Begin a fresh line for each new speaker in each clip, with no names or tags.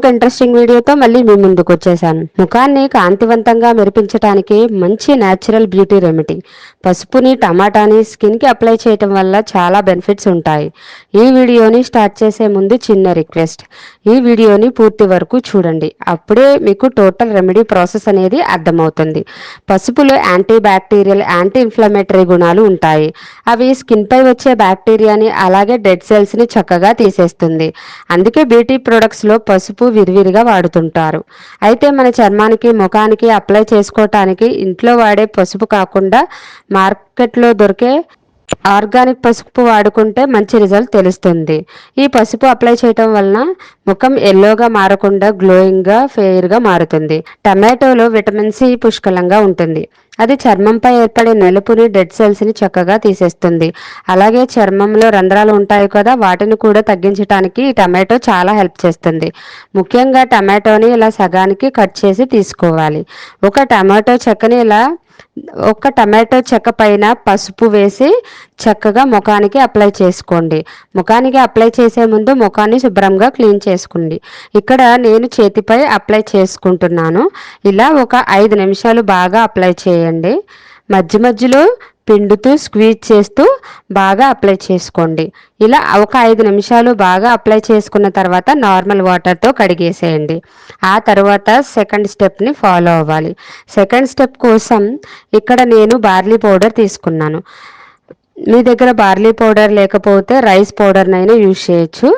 ఒక ఇంట్రెస్టింగ్ వీడియోతో మళ్ళీ మీ ముందుకు వచ్చేసాను. ముఖాన్ని కాంతివంతంగా మెరిపించడానికి మంచి న్యాచురల్ బ్యూటీ రెమెడీ. పసుపుని టమాటాని స్కిన్కి అప్లై చేయటం వల్ల చాలా బెనిఫిట్స్ ఉంటాయి. ఈ వీడియోని స్టార్ట్ చేసే ముందు చిన్న రిక్వెస్ట్, ఈ వీడియోని పూర్తి వరకు చూడండి. అప్పుడే మీకు టోటల్ రెమెడీ ప్రాసెస్ అనేది అర్థమవుతుంది. పసుపులో యాంటీ బ్యాక్టీరియల్, యాంటీ ఇన్ఫ్లమేటరీ గుణాలు ఉంటాయి. అవి స్కిన్పై వచ్చే బ్యాక్టీరియాని అలాగే డెడ్ సెల్స్ని చక్కగా తీసేస్తుంది. అందుకే బ్యూటీ ప్రొడక్ట్స్లో పసుపు విరివిరిగా వాడుతుంటారు. అయితే మన చర్మానికి, ముఖానికి అప్లై చేసుకోవటానికి ఇంట్లో వాడే పసుపు కాకుండా మార్కెట్లో దొరికే ఆర్గానిక్ పసుపు వాడుకుంటే మంచి రిజల్ట్ తెలుస్తుంది. ఈ పసుపు అప్లై చేయటం వలన ముఖం ఎల్లోగా మారకుండా గ్లోయింగ్గా, ఫెయిర్గా మారుతుంది. టమాటోలో విటమిన్ సి పుష్కలంగా ఉంటుంది. అది చర్మంపై ఏర్పడే నలుపుని, డెడ్ సెల్స్ని చక్కగా తీసేస్తుంది. అలాగే చర్మంలో రంధ్రాలు ఉంటాయి కదా, వాటిని కూడా తగ్గించడానికి ఈ టమాటో చాలా హెల్ప్ చేస్తుంది. ముఖ్యంగా టమాటోని ఇలా సగానికి కట్ చేసి తీసుకోవాలి. ఒక టమాటో చెక్క పైన పసుపు వేసి చక్కగా ముఖానికి అప్లై చేసుకోండి. ముఖానికి అప్లై చేసే ముందు ముఖాన్ని శుభ్రంగా క్లీన్ చేసుకోండి. ఇక్కడ నేను చేతిపై అప్లై చేసుకుంటున్నాను. ఇలా ఒక 5 నిమిషాలు బాగా అప్లై చేయండి. మధ్య మధ్యలో పిండుతూ స్క్వీజ్ చేస్తూ బాగా అప్లై చేసుకోండి. ఇలా ఒక 5 నిమిషాలు బాగా అప్లై చేసుకున్న తర్వాత నార్మల్ వాటర్తో కడిగేసేయండి. ఆ తర్వాత సెకండ్ స్టెప్ని ఫాలో అవ్వాలి. సెకండ్ స్టెప్ కోసం ఇక్కడ నేను బార్లీ పౌడర్ తీసుకున్నాను. మీ దగ్గర బార్లీ పౌడర్ లేకపోతే రైస్ పౌడర్నైనా యూజ్ చేయొచ్చు.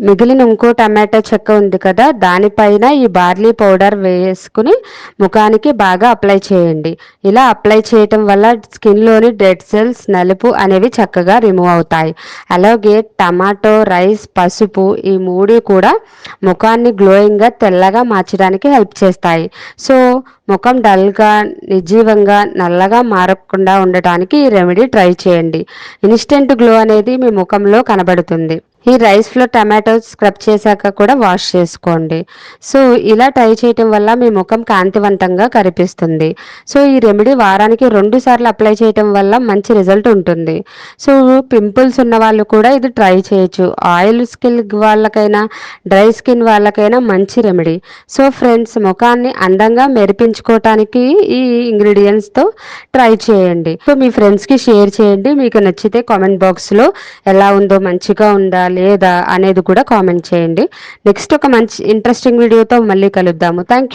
మిగిలిన ఇంకో టమాటో చెక్క ఉంది కదా, దానిపైన ఈ బార్లీ పౌడర్ వేసుకుని ముఖానికి బాగా అప్లై చేయండి. ఇలా అప్లై చేయటం వల్ల స్కిన్లోని డెడ్ సెల్స్, నలుపు అనేవి చక్కగా రిమూవ్ అవుతాయి. అలాగే టమాటో, రైస్, పసుపు ఈ 3 కూడా ముఖాన్ని గ్లోయింగ్గా, తెల్లగా మార్చడానికి హెల్ప్ చేస్తాయి. సో ముఖం డల్గా, నిర్జీవంగా, నల్లగా మారకుండా ఉండటానికి ఈ రెమెడీ ట్రై చేయండి. ఇన్స్టెంట్ గ్లో అనేది మీ ముఖంలో కనబడుతుంది. ఈ రైస్లో టమాటో స్క్రబ్ చేశాక కూడా వాష్ చేసుకోండి. సో ఇలా ట్రై చేయటం వల్ల మీ ముఖం కాంతివంతంగా కనిపిస్తుంది. సో ఈ రెమెడీ వారానికి 2 సార్లు అప్లై చేయటం వల్ల మంచి రిజల్ట్ ఉంటుంది. సో పింపుల్స్ ఉన్న వాళ్ళు కూడా ఇది ట్రై చేయొచ్చు. ఆయిల్ స్కిన్ వాళ్ళకైనా, డ్రై స్కిన్ వాళ్ళకైనా మంచి రెమెడీ. సో ఫ్రెండ్స్, ముఖాన్ని అందంగా మెరిపించుకోవటానికి ఈ ఇంగ్రీడియంట్స్తో ట్రై చేయండి. సో మీ ఫ్రెండ్స్కి షేర్ చేయండి. మీకు నచ్చితే కామెంట్ బాక్స్లో ఎలా ఉందో, మంచిగా ఉందా లేదా అనేది కూడా కామెంట్ చేయండి. నెక్స్ట్ ఒక మంచి ఇంట్రెస్టింగ్ వీడియోతో మళ్ళీ కలుద్దాము. Thank you.